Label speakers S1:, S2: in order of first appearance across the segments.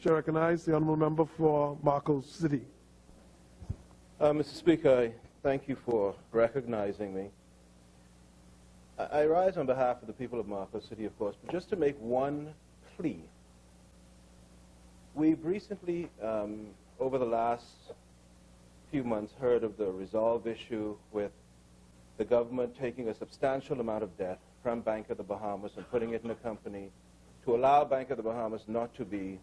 S1: Chair, recognize the honourable member for Marcocity.
S2: Mr. Speaker, I thank you for recognizing me. I rise on behalf of the people of Marcocity, of course, but just to make one plea. We've recently, over the last few months, heard of the resolve issue with the government taking a substantial amount of debt from Bank of the Bahamas and putting it in a company to allow Bank of the Bahamas not to be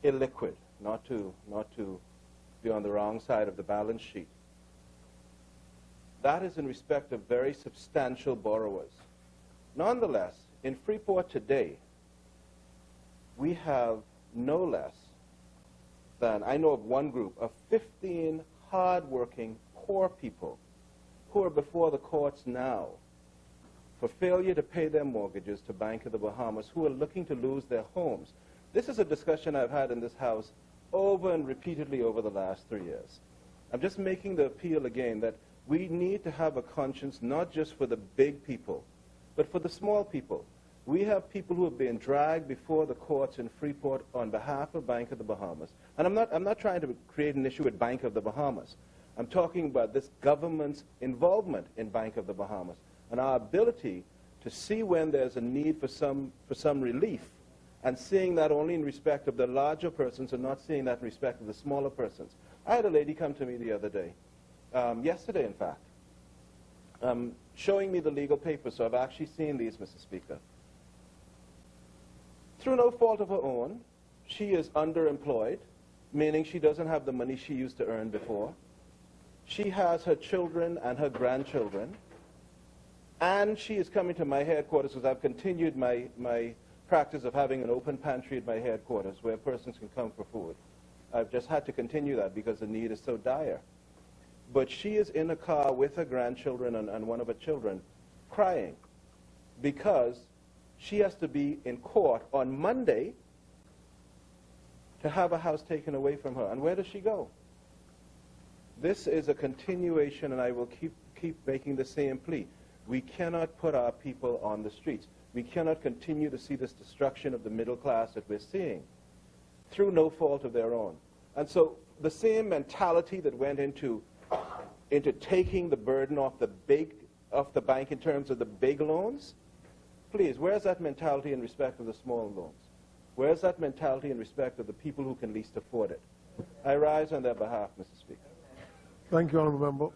S2: illiquid, not to be on the wrong side of the balance sheet. That is in respect of very substantial borrowers. Nonetheless, in Freeport today, we have no less than, I know of one group of 15 hard-working, poor people who are before the courts now for failure to pay their mortgages to Bank of the Bahamas, who are looking to lose their homes. This is a discussion I've had in this House over and repeatedly over the last 3 years. I'm just making the appeal again that we need to have a conscience not just for the big people, but for the small people. We have people who have been dragged before the courts in Freeport on behalf of Bank of the Bahamas. And I'm not trying to create an issue with Bank of the Bahamas. I'm talking about this government's involvement in Bank of the Bahamas and our ability to see when there's a need for some relief, and seeing that only in respect of the larger persons and not seeing that in respect of the smaller persons. I had a lady come to me the other day, yesterday in fact, showing me the legal papers, so I've actually seen these, Mr. Speaker. Through no fault of her own, she is underemployed, meaning she doesn't have the money she used to earn before. She has her children and her grandchildren, and she is coming to my headquarters because I've continued my practice of having an open pantry at my headquarters where persons can come for food. I've just had to continue that because the need is so dire. But she is in a car with her grandchildren and one of her children crying because she has to be in court on Monday to have a house taken away from her. And where does she go? This is a continuation, and I will keep making the same plea. We cannot put our people on the streets. We cannot continue to see this destruction of the middle class that we're seeing through no fault of their own. And so the same mentality that went into taking the burden off the bank in terms of the big loans, please, where's that mentality in respect of the small loans? Where's that mentality in respect of the people who can least afford it? I rise on their behalf, Mr. Speaker.
S1: Thank you, honourable member.